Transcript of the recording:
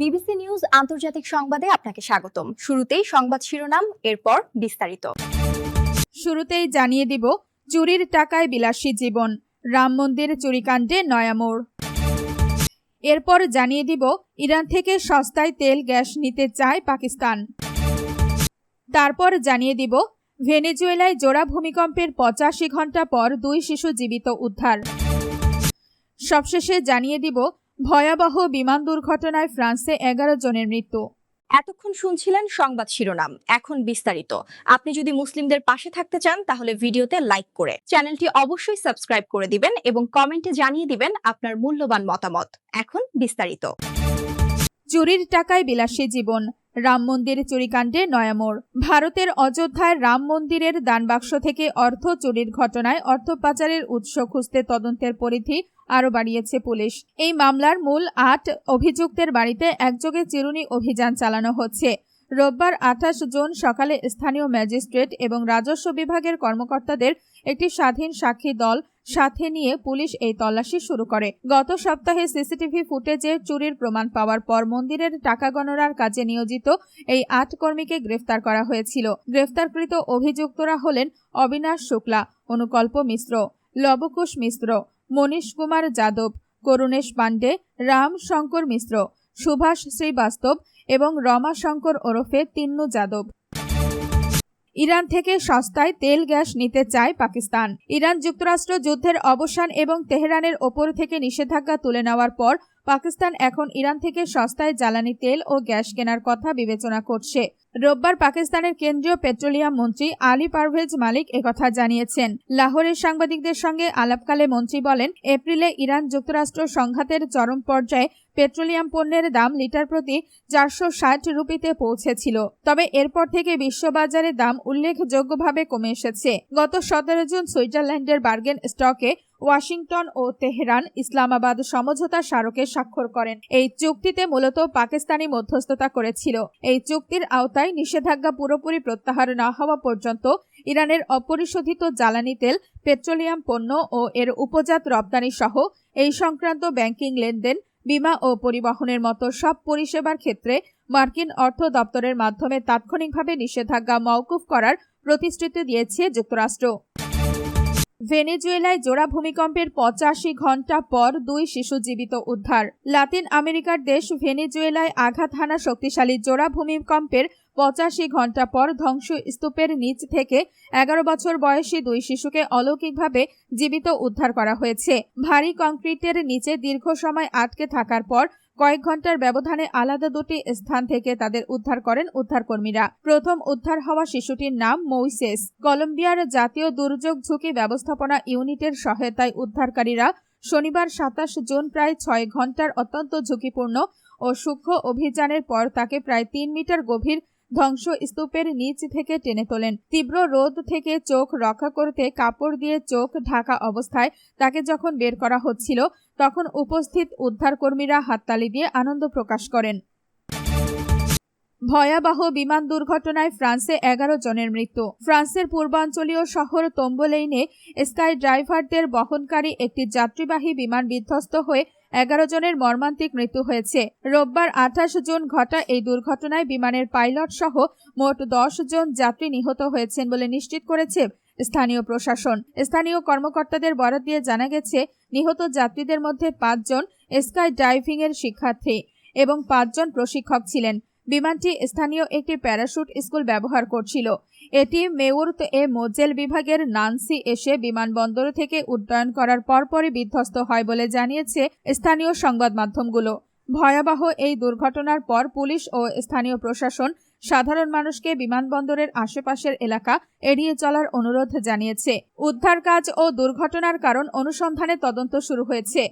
BBC news আন্তর্জাতিক সংবাদে আপনাকে স্বাগতম। শুরুতেই সংবাদ শিরোনাম, এরপর বিস্তারিত। শুরুতেই জানিয়ে দিব, চুরির টাকায় বিলাসী জীবন, রাম মন্দির চুরিকাণ্ডে নয়া মোড়। এরপর জানিয়ে দিব, ইরান থেকে সস্তায় তেল গ্যাস নিতে চায় পাকিস্তান। তারপর জানিয়ে দিব, ভেনেজুয়েলায় জোড়া ভূমিকম্পের 85 ঘন্টা পর 2 শিশু জীবিত উদ্ধার। সবশেষে জানিয়ে দিব, ভয়াবহ বিমান দুর্ঘটনায় ফ্রান্সে 11 জনের মৃত্যু। এতক্ষণ শুনছিলেন সংবাদ শিরোনাম, এখন বিস্তারিত। আপনি যদি মুসলিমদের পাশে থাকতে চান তাহলে ভিডিওতে লাইক করে চ্যানেলটি অবশ্যই সাবস্ক্রাইব করে দিবেন এবং কমেন্টে জানিয়ে দিবেন আপনার মূল্যবান মতামত। এখন বিস্তারিত। চুরির টাকায় বিলাসী জীবন, রাম মন্দির চুরিকাণ্ডে নয়া মোড়। ভারতের অযোধ্যায় রাম মন্দিরের দানবাক্স থেকে অর্থ চুরির ঘটনায় অর্থ পাচারের উৎস খুঁজতে তদন্তের পরিধি আরও বাড়িয়েছে পুলিশ। এই মামলার মূল 8 অভিযুক্তের বাড়িতে একযোগে চিরুনি অভিযান চালানো হচ্ছে। রোববার 28 জুন সকালে স্থানীয় ম্যাজিস্ট্রেট এবং রাজস্ব বিভাগের কর্মকর্তাদের একটি স্বাধীন সাক্ষী দল সাথে নিয়ে পুলিশ এই তল্লাশি শুরু করে। গত সপ্তাহে সিসিটিভি ফুটেজে চুরির প্রমাণ পাওয়ার পর মন্দিরের টাকা গণনার কাজে নিয়োজিত এই 8 কর্মীকে গ্রেফতার করা হয়েছিল। গ্রেফতারকৃত অভিযুক্তরা হলেন অবিনাশ শুক্লা, অনুকল্প মিশ্র, লবকুশ মিশ্র, মনীশ কুমার যাদব, করুণেশ পাণ্ডে, রাম শঙ্কর মিশ্র, সুভাষ শ্রীবাস্তব এবং রমা শঙ্কর ওরফে তিন্নু যাদব। ইরান থেকে সস্তায় তেল গ্যাস নিতে চায় পাকিস্তান। ইরান যুক্তরাষ্ট্র যুদ্ধের অবসান এবং তেহরানের ওপর থেকে নিষেধাজ্ঞা তুলে নেওয়ার পর পাকিস্তান এখন ইরান থেকে সস্তায় জ্বালানি তেল ও গ্যাস কেনার কথা বিবেচনা করছে। রোববার পাকিস্তানের কেন্দ্রীয় পেট্রোলিয়াম মন্ত্রী আলী পারভেজ মালিক একথা জানিয়েছেন। লাহোরের সাংবাদিকদের সঙ্গে আলাপকালে মন্ত্রী বলেন, এপ্রিলে ইরান যুক্তরাষ্ট্র সংঘাতের চরম পর্যায়ে পেট্রোলিয়াম পণ্যের দাম লিটার প্রতি 460 রুপিতে পৌঁছেছিল। তবে এরপর থেকে বিশ্ববাজারে দাম উল্লেখযোগ্যভাবে কমে এসেছে। গত 17 জুন সুইজারল্যান্ডের বার্গেন স্টকে ওয়াশিংটন ও তেহরান ইসলামাবাদ সমঝোতা স্মারকে স্বাক্ষর করেন। এই চুক্তিতে মূলত পাকিস্তানি মধ্যস্থতা করেছিল। এই চুক্তির আওতায় নিষেধাজ্ঞা পুরোপুরি প্রত্যাহার না হওয়া পর্যন্ত ইরানের অপরিশোধিত জ্বালানি তেল, পেট্রোলিয়াম পণ্য ও এর উপজাত রপ্তানি সহ এই সংক্রান্ত ব্যাংকিং লেনদেন, বীমা ও পরিবহনের মতো সব পরিষেবার ক্ষেত্রে মার্কিন অর্থ দপ্তরের মাধ্যমে তাৎক্ষণিকভাবে নিষেধাজ্ঞা মওকুফ করার প্রতিশ্রুতি দিয়েছে যুক্তরাষ্ট্র। ভেনেজুয়েলায় জোড়া ভূমিকম্পের 85 ঘন্টা পর 2 শিশু জীবিত উদ্ধার। লাতিন আমেরিকার দেশ ভেনেজুয়েলায় আঘাত হানা শক্তিশালী জোড়া ভূমিকম্পের 85 ঘন্টা পর ধ্বংসস্তূপের নিচ থেকে 11 বছর বয়সী 2 শিশুকে অলৌকিকভাবে জীবিত উদ্ধার করা হয়েছে। ভারী কংক্রিটের নিচে দীর্ঘ সময় আটকে থাকার পর কয়েক ঘন্টার ব্যবধানে আলাদা 2টি স্থান থেকে তাদের উদ্ধার করেন উদ্ধারকর্মীরা। প্রথম উদ্ধার হওয়া শিশুটির নাম মৌসেস। কলম্বিয়ার জাতীয় দুর্যোগ ঝুঁকি ব্যবস্থাপনা ইউনিটের সহায়তায় উদ্ধারকারীরা শনিবার 27 জুন প্রায় 6 ঘন্টার অত্যন্ত ঝুঁকিপূর্ণ ও সূক্ষ্ম অভিযানের পর তাকে প্রায় 3 মিটার গভীর ধ্বংসস্তূপের নিচ থেকে টেনে তোলেন। তীব্র রোদ থেকে চোখ রক্ষা করতে কাপড় দিয়ে চোখ ঢাকা অবস্থায় তাকে যখন বের করা হচ্ছিল, তখন উপস্থিত উদ্ধারকর্মীরা হাততালি দিয়ে আনন্দ প্রকাশ করেন। ভয়াবহ বিমান দুর্ঘটনায় ফ্রান্সে 11 জনের মৃত্যু। ফ্রান্সের পূর্বাঞ্চলীয় শহর তোম্বোলেইনে স্কাই ড্রাইভারদের বহনকারী একটি যাত্রীবাহী বিমান বিধ্বস্ত হয়ে 11 জনের মর্মান্তিক মৃত্যু হয়েছে। রোববার 28 জুন ঘটা এই দুর্ঘটনায় বিমানের পাইলট সহ মোট 10 জন যাত্রী নিহত হয়েছেন বলে নিশ্চিত করেছে স্থানীয় প্রশাসন। স্থানীয় কর্মকর্তাদের বরাত দিয়ে জানা গেছে, নিহত যাত্রীদের মধ্যে 5 জন স্কাই ডাইভিং এর শিক্ষার্থী এবং 5 জন প্রশিক্ষক ছিলেন। বিমানটি স্থানীয় একটি প্যারাশুট স্কুল ব্যবহার করছিল। এটি মেউর্ত এ মোজেল বিভাগের নান্সি এসে বিমানবন্দর থেকে উড্ডয়ন করার পরপরই বিধ্বস্ত হয় বলে জানিয়েছে স্থানীয় সংবাদ মাধ্যমগুলো। ভয়াবহ এই দুর্ঘটনার পর পুলিশ ও স্থানীয় প্রশাসন সাধারণ মানুষকে বিমানবন্দরের আশেপাশের এলাকা এড়িয়ে চলার অনুরোধ জানিয়েছে। উদ্ধার কাজ ও দুর্ঘটনার কারণ অনুসন্ধানে তদন্ত শুরু হয়েছে।